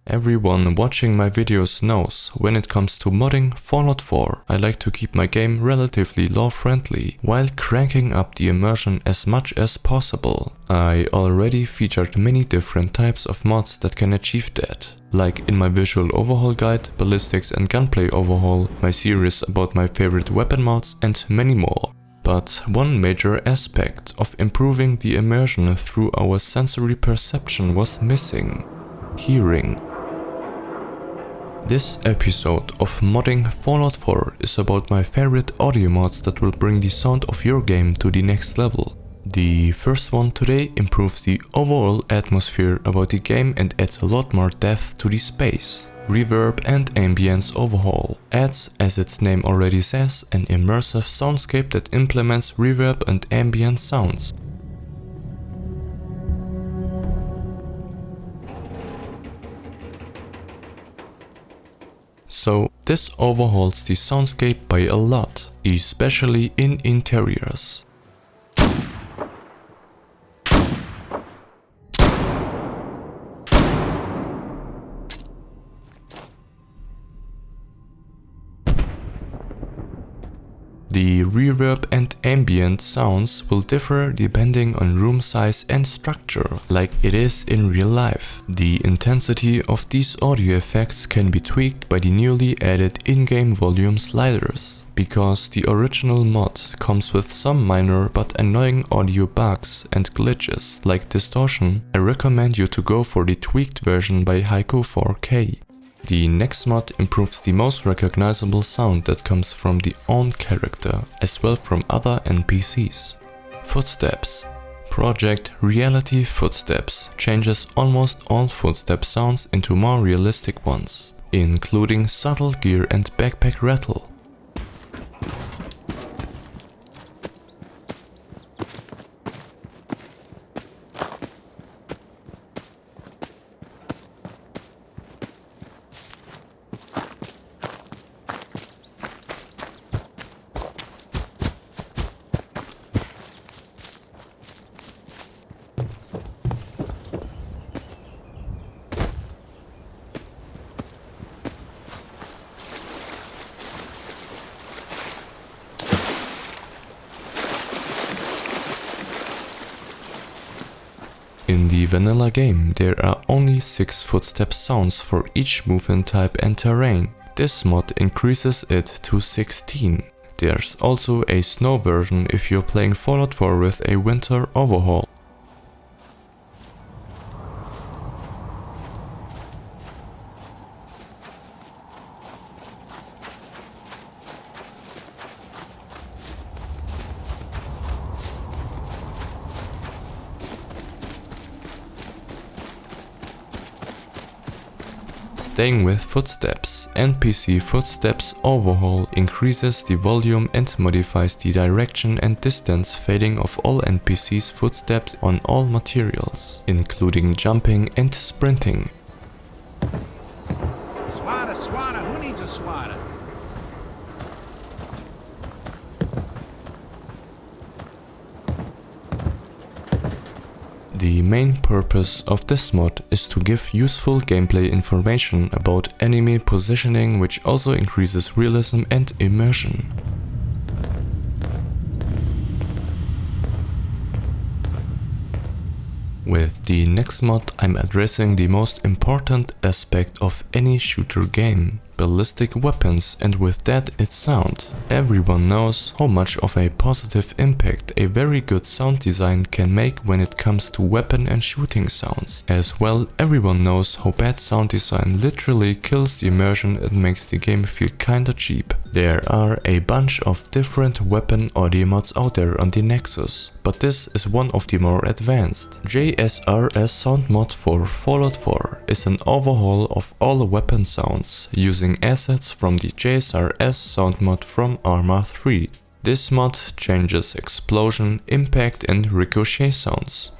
Everyone watching my videos knows, when it comes to modding Fallout 4, I like to keep my game relatively law friendly, while cranking up the immersion as much as possible. I already featured many different types of mods that can achieve that, like in my visual overhaul guide, ballistics and gunplay overhaul, my series about my favorite weapon mods, and many more. But one major aspect of improving the immersion through our sensory perception was missing: hearing. This episode of Modding Fallout 4 is about my favorite audio mods that will bring the sound of your game to the next level. The first one today improves the overall atmosphere about the game and adds a lot more depth to the space. Reverb and Ambience Overhaul adds, as its name already says, an immersive soundscape that implements reverb and ambient sounds. So this overhauls the soundscape by a lot, especially in interiors. The reverb and ambient sounds will differ depending on room size and structure, like it is in real life. The intensity of these audio effects can be tweaked by the newly added in-game volume sliders. Because the original mod comes with some minor but annoying audio bugs and glitches like distortion, I recommend you to go for the tweaked version by Haiku 4K. The next mod improves the most recognizable sound that comes from the own character, as well from other NPCs. Footsteps. Project Reality Footsteps changes almost all footstep sounds into more realistic ones, including subtle gear and backpack rattle. In the vanilla game, there are only 6 footstep sounds for each movement type and terrain. This mod increases it to 16. There's also a snow version if you're playing Fallout 4 with a winter overhaul. Staying with footsteps, NPC Footsteps Overhaul increases the volume and modifies the direction and distance fading of all NPCs' footsteps on all materials, including jumping and sprinting. Swatter, swatter, who needs a swatter? The main purpose of this mod is to give useful gameplay information about enemy positioning, which also increases realism and immersion. With the next mod, I'm addressing the most important aspect of any shooter game: ballistic weapons, and with that its sound. Everyone knows how much of a positive impact a very good sound design can make when it comes to weapon and shooting sounds. As well, everyone knows how bad sound design literally kills the immersion and makes the game feel kinda cheap. There are a bunch of different weapon audio mods out there on the Nexus, but this is one of the more advanced. JSRS sound mod for Fallout 4 is an overhaul of all weapon sounds, using assets from the JSRS sound mod from Arma 3. This mod changes explosion, impact and ricochet sounds.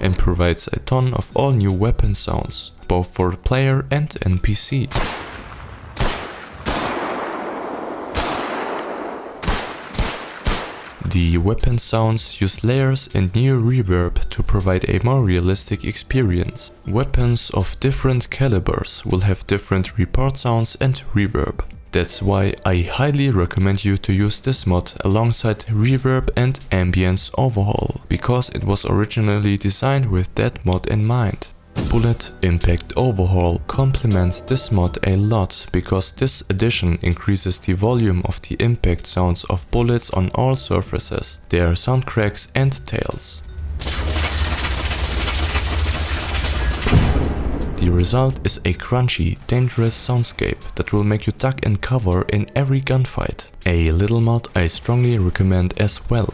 And provides a ton of all new weapon sounds, both for the player and NPC. The weapon sounds use layers and new reverb to provide a more realistic experience. Weapons of different calibers will have different report sounds and reverb. That's why I highly recommend you to use this mod alongside Reverb and Ambience Overhaul, because it was originally designed with that mod in mind. Bullet Impact Overhaul complements this mod a lot because this addition increases the volume of the impact sounds of bullets on all surfaces, their sound cracks and tails. The result is a crunchy, dangerous soundscape that will make you duck and cover in every gunfight. A little mod I strongly recommend as well.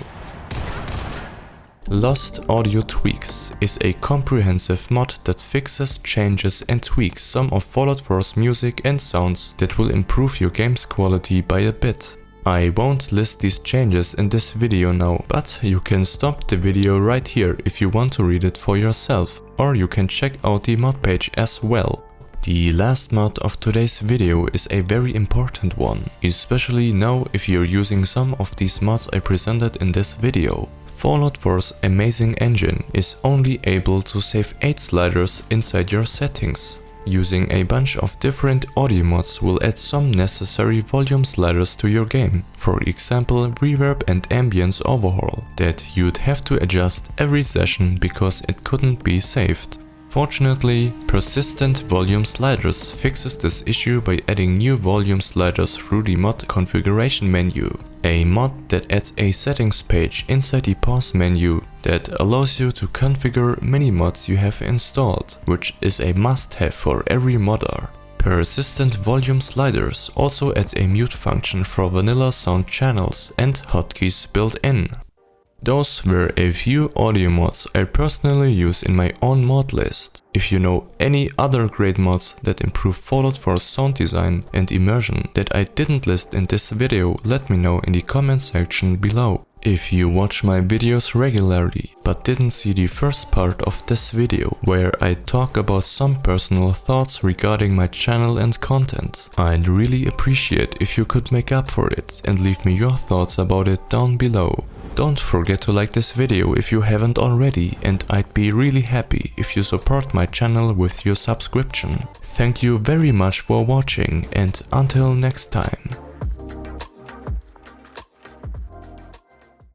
Lost Audio Tweaks is a comprehensive mod that fixes, changes and tweaks some of Fallout 4's music and sounds that will improve your game's quality by a bit. I won't list these changes in this video now, but you can stop the video right here if you want to read it for yourself, or you can check out the mod page as well. The last mod of today's video is a very important one, especially now if you're using some of these mods I presented in this video. Fallout 4's amazing engine is only able to save 8 sliders inside your settings. Using a bunch of different audio mods will add some necessary volume sliders to your game, for example Reverb and Ambience Overhaul, that you'd have to adjust every session because it couldn't be saved. Fortunately, Persistent Volume Sliders fixes this issue by adding new volume sliders through the mod configuration menu, a mod that adds a settings page inside the pause menu that allows you to configure many mods you have installed, which is a must-have for every modder. Persistent Volume Sliders also adds a mute function for vanilla sound channels and hotkeys built in. Those were a few audio mods I personally use in my own mod list. If you know any other great mods that improve Fallout 4's sound design and immersion that I didn't list in this video, let me know in the comment section below. If you watch my videos regularly but didn't see the first part of this video where I talk about some personal thoughts regarding my channel and content, I'd really appreciate if you could make up for it and leave me your thoughts about it down below. Don't forget to like this video if you haven't already, and I'd be really happy if you support my channel with your subscription. Thank you very much for watching, and until next time.